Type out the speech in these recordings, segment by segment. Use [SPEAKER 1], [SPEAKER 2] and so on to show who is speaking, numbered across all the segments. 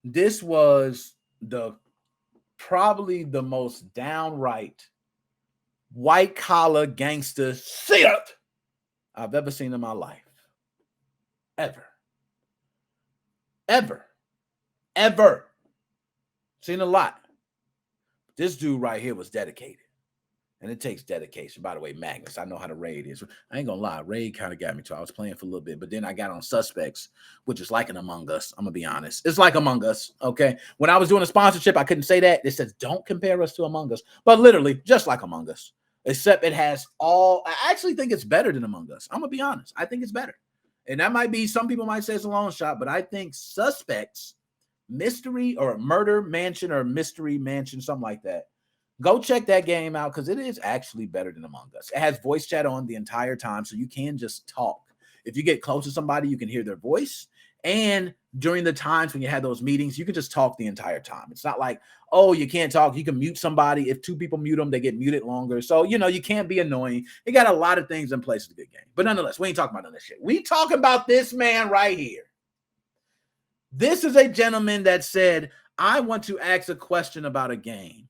[SPEAKER 1] This was the probably the most downright white collar gangster shit I've ever seen in my life. Ever. Ever. Ever. Seen a lot. This dude right here was dedicated. And it takes dedication. By the way, Magnus, I know how to raid is. I ain't gonna lie, raid kind of got me too. I was playing for a little bit, but then I got on Suspects, which is like an Among Us. I'm gonna be honest. It's like Among Us. Okay. When I was doing a sponsorship, I couldn't say that. It says don't compare us to Among Us, but literally just like Among Us, except it has all. I actually think it's better than Among Us. I'm gonna be honest. I think it's better. And that might be, some people might say it's a long shot, but I think Suspects, Mystery or Murder Mansion or Mystery Mansion, something like that. Go check that game out because it is actually better than Among Us. It has voice chat on the entire time, so you can just talk. If you get close to somebody, you can hear their voice. And during the times when you have those meetings, you can just talk the entire time. It's not like, oh, you can't talk. You can mute somebody. If two people mute them, they get muted longer. So, you can't be annoying. It got a lot of things in place. It's a good game. But nonetheless, we ain't talking about none of this shit. We talking about this man right here. This is a gentleman that said, I want to ask a question about a game.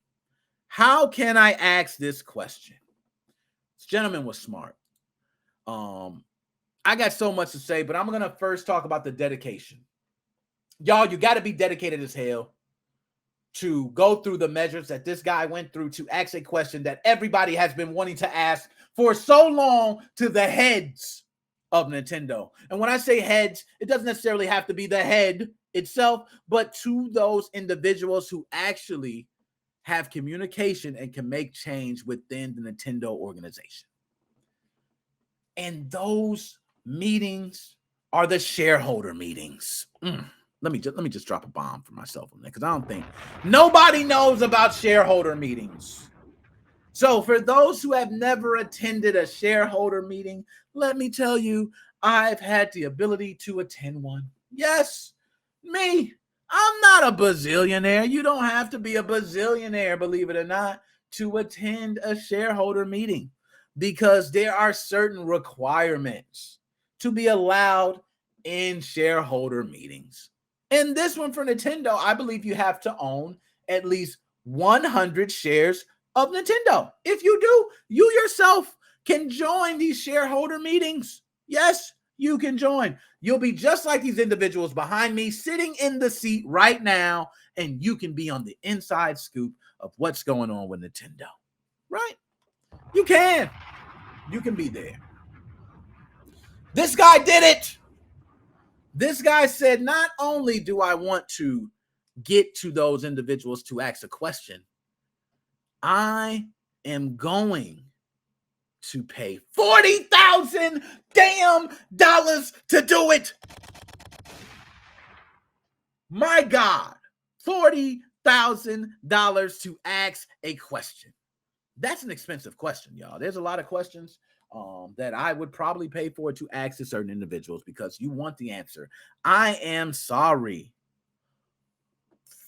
[SPEAKER 1] How can I ask this question? This gentleman was smart. I got so much to say, but I'm going to first talk about the dedication. Y'all, you got to be dedicated as hell to go through the measures that this guy went through to ask a question that everybody has been wanting to ask for so long to the heads of Nintendo. And when I say heads, it doesn't necessarily have to be the head itself, but to those individuals who actually have communication and can make change within the Nintendo organization. And those meetings are the shareholder meetings. Let me just drop a bomb for myself on that, because I don't think nobody knows about shareholder meetings. So for those who have never attended a shareholder meeting, let me tell you, I've had the ability to attend one. Yes, me. I'm not a bazillionaire. You don't have to be a bazillionaire, believe it or not, to attend a shareholder meeting, because there are certain requirements to be allowed in shareholder meetings. And this one for Nintendo, I believe you have to own at least 100 shares of Nintendo. If you do, you yourself can join these shareholder meetings. Yes, you can join. You'll be just like these individuals behind me sitting in the seat right now, and you can be on the inside scoop of what's going on with Nintendo. Right? You can. You can be there. This guy did it. This guy said, not only do I want to get to those individuals to ask a question, I am going to pay $40,000 damn dollars to do it. My God, $40,000 to ask a question. That's an expensive question, y'all. There's a lot of questions that I would probably pay for to ask to certain individuals because you want the answer. I am sorry.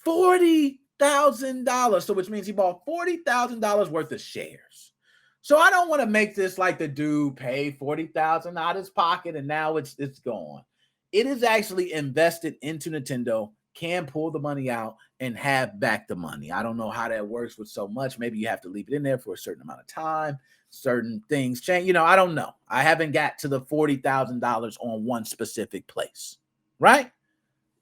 [SPEAKER 1] $40,000. So which means he bought $40,000 worth of shares. So I don't want to make this like the dude paid $40,000 out of his pocket and now it's gone. It is actually invested into Nintendo, can pull the money out and have back the money. I don't know how that works with so much. Maybe you have to leave it in there for a certain amount of time. Certain things change. I don't know. I haven't got to the $40,000 on one specific place, right?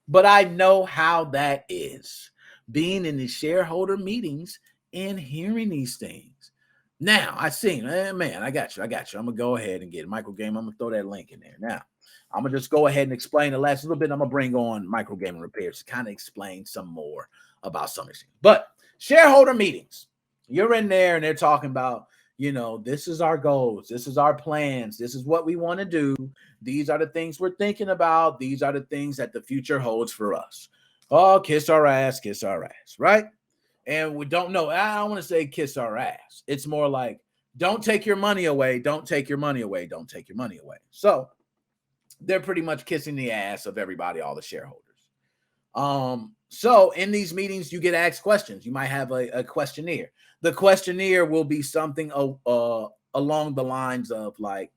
[SPEAKER 1] But I know how that is, being in the shareholder meetings and hearing these things. Now, I seen, man, I got you. I'm going to go ahead and get a micro game. I'm going to throw that link in there. Now, I'm going to just go ahead and explain the last little bit. I'm going to bring on micro gaming repairs to kind of explain some more about some of these things. But shareholder meetings, you're in there and they're talking about, this is our goals. This is our plans. This is what we want to do. These are the things we're thinking about. These are the things that the future holds for us. Oh, kiss our ass, right? And we don't know. I don't want to say kiss our ass. It's more like, don't take your money away. Don't take your money away. Don't take your money away. So they're pretty much kissing the ass of everybody, all the shareholders. So in these meetings, you get asked questions. You might have a questionnaire. The questionnaire will be something along the lines of like,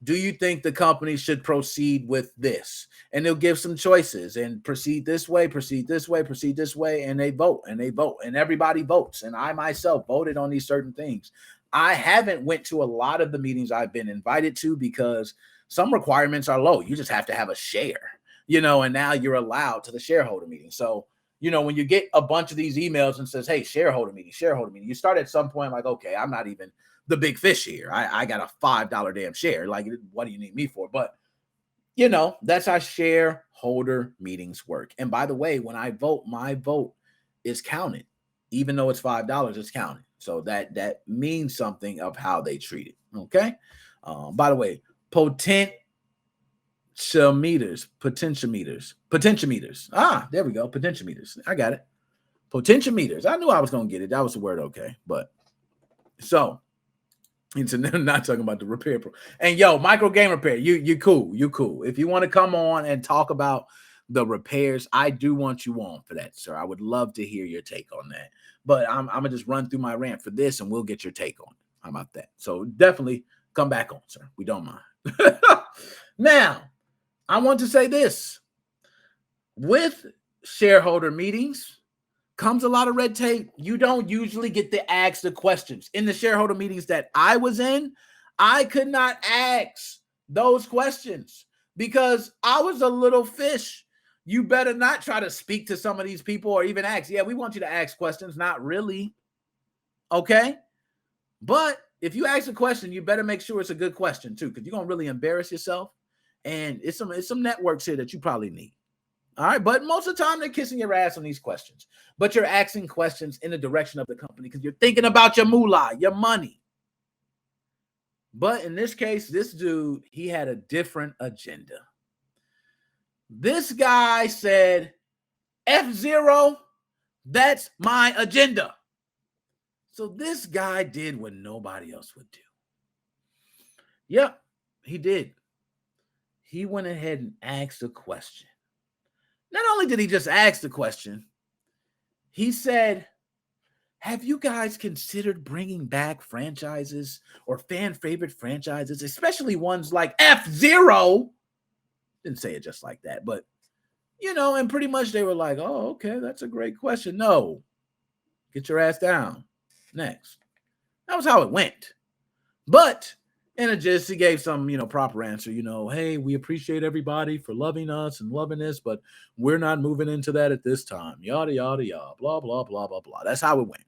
[SPEAKER 1] do you think the company should proceed with this? And they'll give some choices and proceed this way, proceed this way, proceed this way. And they vote and they vote and everybody votes. And I myself voted on these certain things. I haven't went to a lot of the meetings I've been invited to because some requirements are low. You just have to have a share, and now you're allowed to the shareholder meeting. So, when you get a bunch of these emails and says, hey, shareholder meeting, you start at some point like, okay, I'm not even the big fish here. I got a $5 damn share. Like, what do you need me for? But, that's how shareholder meetings work. And by the way, when I vote, my vote is counted. Even though it's $5, it's counted. So that means something of how they treat it. Okay. By the way, potentiometers. Ah, there we go. Potentiometers. I got it. Potentiometers. I knew I was going to get it. That was the word. Okay. But so it's not talking about the repair. And micro game repair. You cool. You cool. If you want to come on and talk about the repairs, I do want you on for that, sir. I would love to hear your take on that. But I'm going to just run through my rant for this and we'll get your take on it. How about that? So definitely come back on, sir. We don't mind. Now, I want to say this. With shareholder meetings comes a lot of red tape. You don't usually get to ask the questions. In the shareholder meetings that I was in, I could not ask those questions because I was a little fish. You better not try to speak to some of these people or even ask. Yeah, we want you to ask questions. Not really. Okay? But if you ask a question, you better make sure it's a good question too, because you're going to really embarrass yourself. And it's some networks here that you probably need. All right. But most of the time, they're kissing your ass on these questions. But you're asking questions in the direction of the company because you're thinking about your moolah, your money. But in this case, this dude, he had a different agenda. This guy said, F0, that's my agenda. So this guy did what nobody else would do. Yep, he did. He went ahead and asked a question. Not only did he just ask the question, he said, have you guys considered bringing back franchises or fan favorite franchises, especially ones like F0? Didn't say it just like that, but, and pretty much they were like, oh, okay, that's a great question. No, get your ass down. Next. That was how it went. But in a gist, he gave some, proper answer, hey, we appreciate everybody for loving us and loving this, but we're not moving into that at this time. Yada, yada, yada, blah, blah, blah, blah, blah. That's how it went.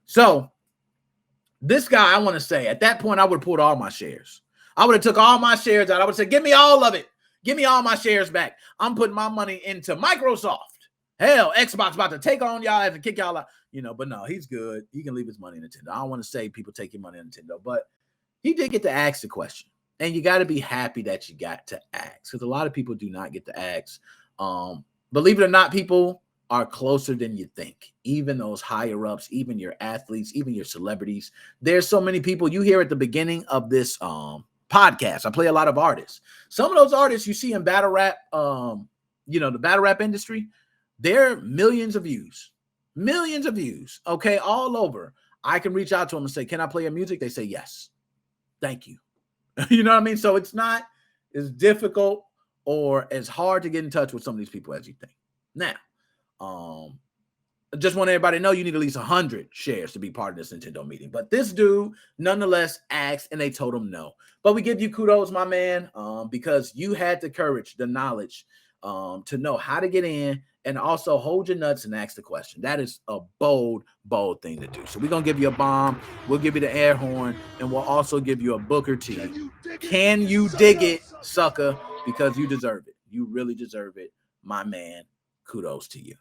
[SPEAKER 1] So this guy, I want to say, at that point, I would have pulled all my shares. I would have took all my shares out. I would say, give me all of it. Give me all my shares back. I'm putting my money into Microsoft. Hell, Xbox about to take on y'all and kick y'all out. But no, he's good. He can leave his money in Nintendo. I don't want to say people take your money in Nintendo, but he did get to ask the question. And you got to be happy that you got to ask, because a lot of people do not get to ask. Believe it or not, people are closer than you think. Even those higher ups, even your athletes, even your celebrities. There's so many people you hear at the beginning of this podcast. I play a lot of artists. Some of those artists you see in battle rap, the battle rap industry, they're millions of views, okay, all over. I can reach out to them and say, can I play your music? They say, yes. Thank you. You know what I mean? So it's not as difficult or as hard to get in touch with some of these people as you think. Now, I just want everybody to know you need at least 100 shares to be part of this Nintendo meeting. But this dude, nonetheless, asked, and they told him no. But we give you kudos, my man, because you had the courage, the knowledge to know how to get in and also hold your nuts and ask the question. That is a bold thing to do. So we're going to give you a bomb. We'll give you the air horn, and we'll also give you a Booker T. Can you dig it, sucker? Because you deserve it. You really deserve it, my man. Kudos to you.